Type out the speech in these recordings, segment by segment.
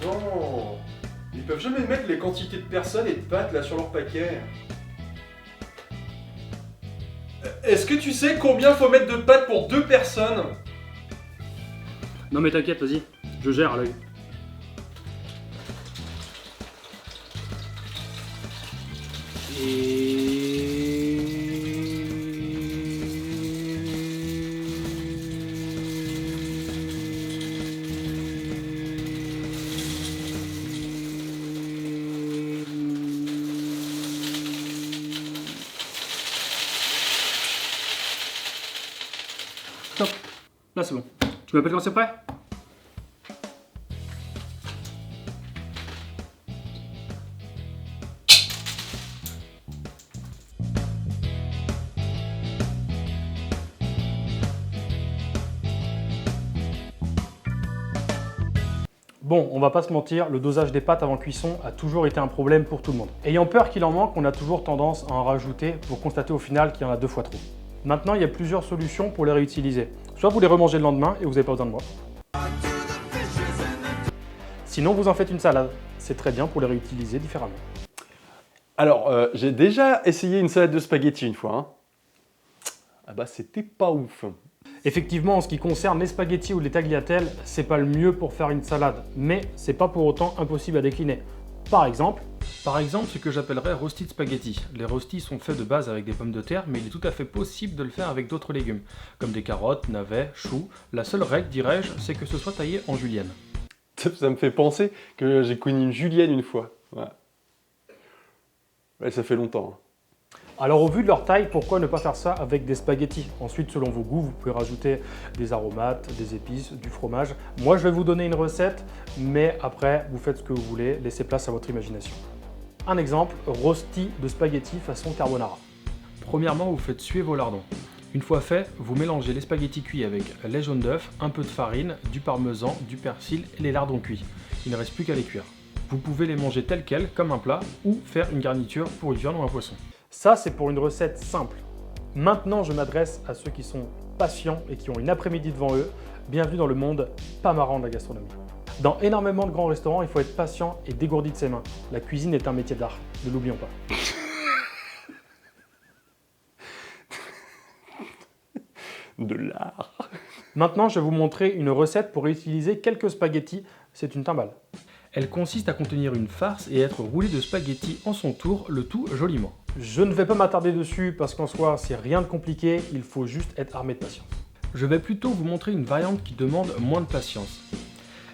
Non, ils peuvent jamais mettre les quantités de personnes et de pâtes là sur leur paquet. Est-ce que tu sais combien faut mettre de pâtes pour 2 personnes? Non mais t'inquiète, vas-y, je gère à l'œil. Stop. Là c'est bon. Tu m'appelles quand c'est prêt? Bon, on va pas se mentir, le dosage des pâtes avant cuisson a toujours été un problème pour tout le monde. Ayant peur qu'il en manque, on a toujours tendance à en rajouter pour constater au final qu'il y en a 2 fois trop. Maintenant, il y a plusieurs solutions pour les réutiliser. Soit vous les remangez le lendemain et vous n'avez pas besoin de moi. Sinon, vous en faites une salade. C'est très bien pour les réutiliser différemment. Alors, j'ai déjà essayé une salade de spaghettis une fois. Hein. Ah bah c'était pas ouf. Effectivement, en ce qui concerne les spaghettis ou les tagliatelles, c'est pas le mieux pour faire une salade, mais c'est pas pour autant impossible à décliner. Par exemple, ce que j'appellerais roasted spaghetti. Les roasties sont faits de base avec des pommes de terre, mais il est tout à fait possible de le faire avec d'autres légumes, comme des carottes, navets, choux. La seule règle, dirais-je, c'est que ce soit taillé en julienne. Ça me fait penser que j'ai connu une julienne une fois. Ouais, ça fait longtemps. Alors au vu de leur taille, pourquoi ne pas faire ça avec des spaghettis? Ensuite, selon vos goûts, vous pouvez rajouter des aromates, des épices, du fromage. Moi, je vais vous donner une recette, mais après, vous faites ce que vous voulez, laissez place à votre imagination. Un exemple, rosti de spaghettis façon carbonara. Premièrement, vous faites suer vos lardons. Une fois fait, vous mélangez les spaghettis cuits avec les jaunes d'œufs, un peu de farine, du parmesan, du persil et les lardons cuits. Il ne reste plus qu'à les cuire. Vous pouvez les manger tels quels, comme un plat, ou faire une garniture pour une viande ou un poisson. Ça, c'est pour une recette simple. Maintenant, je m'adresse à ceux qui sont patients et qui ont une après-midi devant eux. Bienvenue dans le monde pas marrant de la gastronomie. Dans énormément de grands restaurants, il faut être patient et dégourdi de ses mains. La cuisine est un métier d'art, ne l'oublions pas. De l'art. Maintenant, je vais vous montrer une recette pour réutiliser quelques spaghettis. C'est une timbale. Elle consiste à contenir une farce et être roulée de spaghettis en son tour, le tout joliment. Je ne vais pas m'attarder dessus parce qu'en soi, c'est rien de compliqué, il faut juste être armé de patience. Je vais plutôt vous montrer une variante qui demande moins de patience.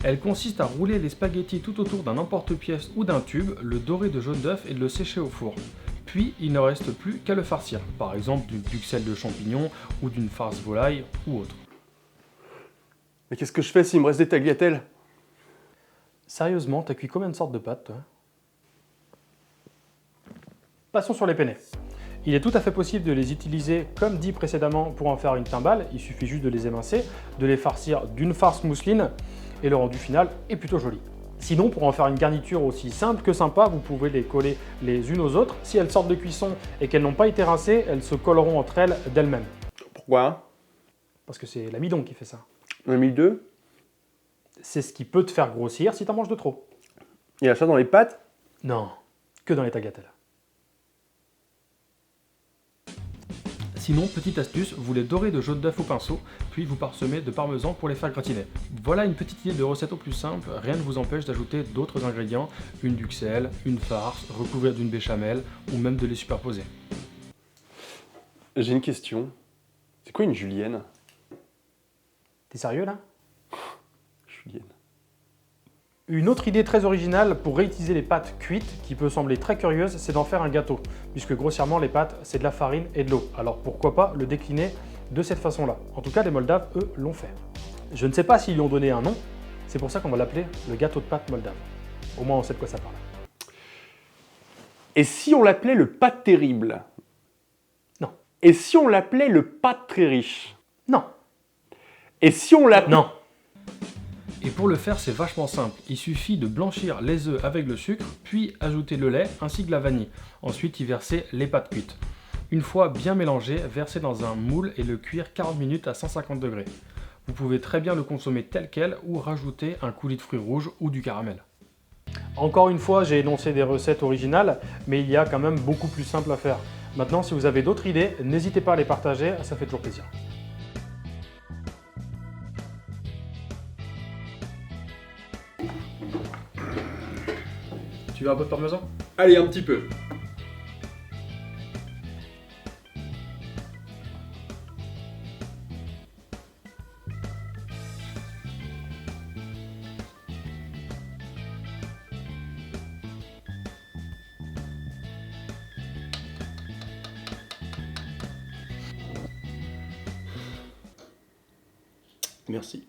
Elle consiste à rouler les spaghettis tout autour d'un emporte-pièce ou d'un tube, le dorer de jaune d'œuf et de le sécher au four. Puis, il ne reste plus qu'à le farcir, par exemple d'une duxelle de champignons ou d'une farce volaille ou autre. Mais qu'est-ce que je fais s'il me reste des tagliatelles? Sérieusement, t'as cuit combien de sortes de pâtes, toi? Passons sur les penne. Il est tout à fait possible de les utiliser comme dit précédemment pour en faire une timbale. Il suffit juste de les émincer, de les farcir d'une farce mousseline et le rendu final est plutôt joli. Sinon, pour en faire une garniture aussi simple que sympa, vous pouvez les coller les unes aux autres. Si elles sortent de cuisson et qu'elles n'ont pas été rincées, elles se colleront entre elles d'elles-mêmes. Pourquoi? Parce que c'est l'amidon qui fait ça. On a mis 2. C'est ce qui peut te faire grossir si t'en manges de trop. Il y a ça dans les pâtes? Non, que dans les tagliatelles. Sinon, petite astuce, vous les dorez de jaune d'œuf au pinceau, puis vous parsemez de parmesan pour les faire gratiner. Voilà une petite idée de recette au plus simple, rien ne vous empêche d'ajouter d'autres ingrédients, une duxelle, une farce, recouverte d'une béchamel, ou même de les superposer. J'ai une question. C'est quoi une julienne? T'es sérieux là? Julienne. Une autre idée très originale pour réutiliser les pâtes cuites, qui peut sembler très curieuse, c'est d'en faire un gâteau, puisque grossièrement les pâtes c'est de la farine et de l'eau. Alors pourquoi pas le décliner de cette façon-là? En tout cas les Moldaves, eux, l'ont fait. Je ne sais pas s'ils lui ont donné un nom, c'est pour ça qu'on va l'appeler le gâteau de pâtes moldave. Au moins on sait de quoi ça parle. Et si on l'appelait le pâte terrible? Non. Et si on l'appelait le pâte très riche? Non. Et si on l'appelait... Non. Et pour le faire, c'est vachement simple. Il suffit de blanchir les œufs avec le sucre, puis ajouter le lait ainsi que la vanille. Ensuite, y verser les pâtes cuites. Une fois bien mélangé, versez dans un moule et le cuire 40 minutes à 150 degrés. Vous pouvez très bien le consommer tel quel ou rajouter un coulis de fruits rouges ou du caramel. Encore une fois, j'ai énoncé des recettes originales, mais il y a quand même beaucoup plus simple à faire. Maintenant, si vous avez d'autres idées, n'hésitez pas à les partager, ça fait toujours plaisir. Tu veux un peu de parmesan? Allez, un petit peu. Merci.